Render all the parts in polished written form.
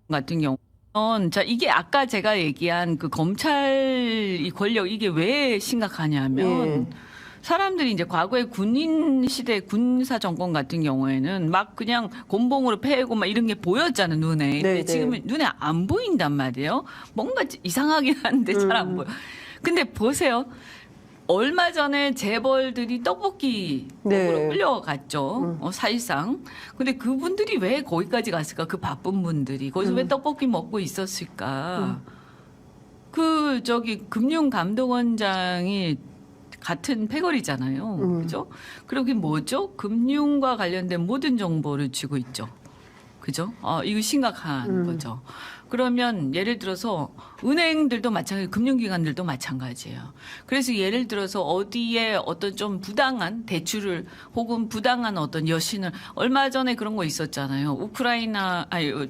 같은 경우는 자 이게 아까 제가 얘기한 그 검찰 이 권력 이게 왜 심각하냐면 사람들이 이제 과거에 군인 시대 군사 정권 같은 경우에는 막 그냥 곤봉으로 패고 막 이런 게 보였잖아요 눈에. 근데 지금은 눈에 안 보인단 말이에요. 뭔가 이상하긴 한데 잘 안 보여. 근데 보세요. 얼마 전에 재벌들이 떡볶이 먹으러 끌려갔죠. 사실상. 근데 그분들이 왜 거기까지 갔을까? 그 바쁜 분들이. 거기서 왜 떡볶이 먹고 있었을까? 그 금융감독원장이 같은 패거리잖아요. 그죠? 그리고 그게 뭐죠? 금융과 관련된 모든 정보를 쥐고 있죠. 그죠? 이거 심각한 거죠. 그러면 예를 들어서 은행들도 마찬가지, 금융기관들도 마찬가지예요. 그래서 예를 들어서 어디에 어떤 좀 부당한 대출을 혹은 부당한 어떤 여신을 얼마 전에 그런 거 있었잖아요.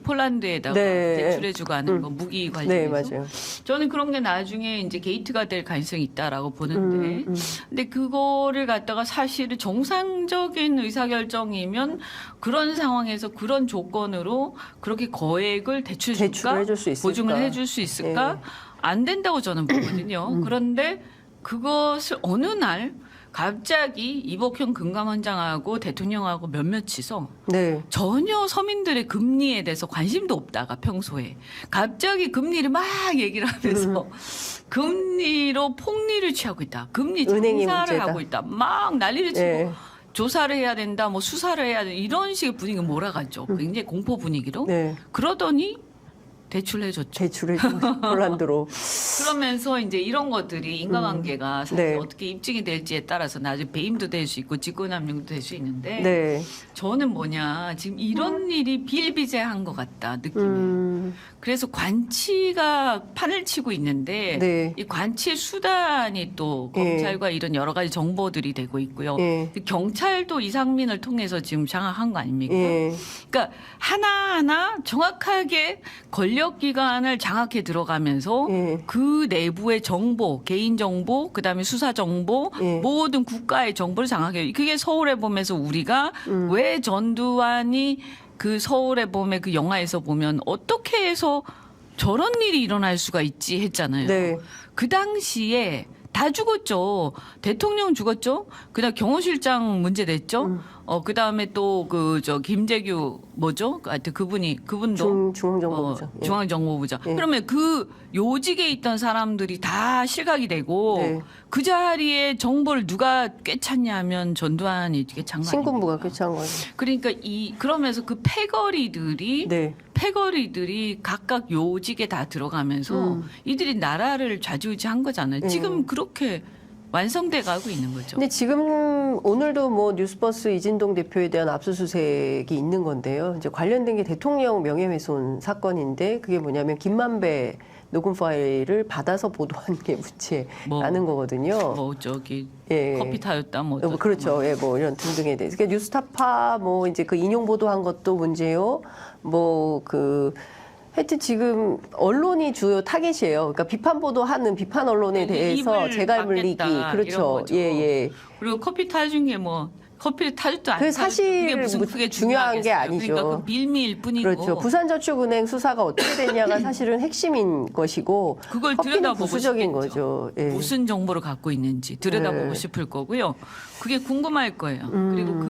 폴란드에다가 대출해주고 하는 거 무기 관련해서. 맞아요. 저는 그런 게 나중에 이제 게이트가 될 가능성이 있다라고 보는데, 근데 그거를 갖다가 사실은 정상적인 의사결정이면 그런 상황에서 그런 조건으로 그렇게 거액을 대출해줄까? 해줄 수 있을까? 보증을 해줄 수 있을까? 안 된다고 저는 보거든요. 그런데 그것을 어느 날 갑자기 이복형 금감원장하고 대통령하고 몇몇이서 전혀 서민들의 금리에 대해서 관심도 없다가 평소에 갑자기 금리를 막 얘기를 하면서 금리로 폭리를 취하고 있다. 금리 정사를 하고 있다. 막 난리를 치고 조사를 해야 된다. 뭐 수사를 해야 된다. 이런 식의 분위기가 몰아갔죠. 굉장히 공포 분위기로. 그러더니 대출해줬죠. 대출해준 폴란드로. 그러면서 이제 이런 것들이 인과관계가 사실 어떻게 입증이 될지에 따라서 나중에 배임도 될 수 있고 직권남용도 될 수 있는데 저는 뭐냐 지금 이런 일이 비일비재한 것 같다 느낌이. 그래서 관치가 판을 치고 있는데 이 관치의 수단이 또 검찰과 이런 여러 가지 정보들이 되고 있고요. 경찰도 이상민을 통해서 지금 장악한 거 아닙니까? 그러니까 하나하나 정확하게 권력기관을 장악해 들어가면서 그 내부의 정보, 개인정보, 그다음에 수사정보, 모든 국가의 정보를 장악해요. 그게 서울에 보면서 우리가 왜 전두환이 그 서울에 보면 그 영화에서 보면 어떻게 해서 저런 일이 일어날 수가 있지 했잖아요. 그 당시에 다 죽었죠. 대통령 죽었죠. 그다음 경호실장 문제됐죠. 그다음에 또 김재규 뭐죠? 하여튼 그분도 중앙정보부장. 중앙정보부장. 그러면 그 요직에 있던 사람들이 다 실각이 되고 그 자리에 정보를 누가 꿰찼냐면 전두환이 꿰찬 거 신군부가 꿰찬 거죠. 그러니까 그러면서 그 패거리들이 각각 요직에 다 들어가면서 이들이 나라를 좌지우지한 거잖아요. 지금 그렇게 완성돼 가고 있는 거죠. 근데 지금 오늘도 뭐 뉴스버스 이진동 대표에 대한 압수수색이 있는 건데요. 이제 관련된 게 대통령 명예훼손 사건인데 그게 뭐냐면 김만배 녹음 파일을 받아서 보도한 게 문제라는 거거든요. 커피 타였다 그렇죠. 뭐 이런 등등에 대해서. 그러니까 뉴스타파 이제 그 인용 보도한 것도 문제요. 하여튼 지금 언론이 주요 타겟이에요. 그러니까 비판 보도하는 비판 언론에 대해서 재갈 물리기. 그렇죠. 그리고 커피 타준 게 커피를 타줬도 안 그 사실 그게 무슨 크게 중요한 게 아니죠. 그러니까 그 빌미일 뿐이고. 그렇죠. 부산저축은행 수사가 어떻게 되냐가 사실은 핵심인 것이고 그걸 들여다보고 부수적인 싶겠죠. 거죠. 무슨 정보를 갖고 있는지 들여다보고 싶을 거고요. 그게 궁금할 거예요. 그리고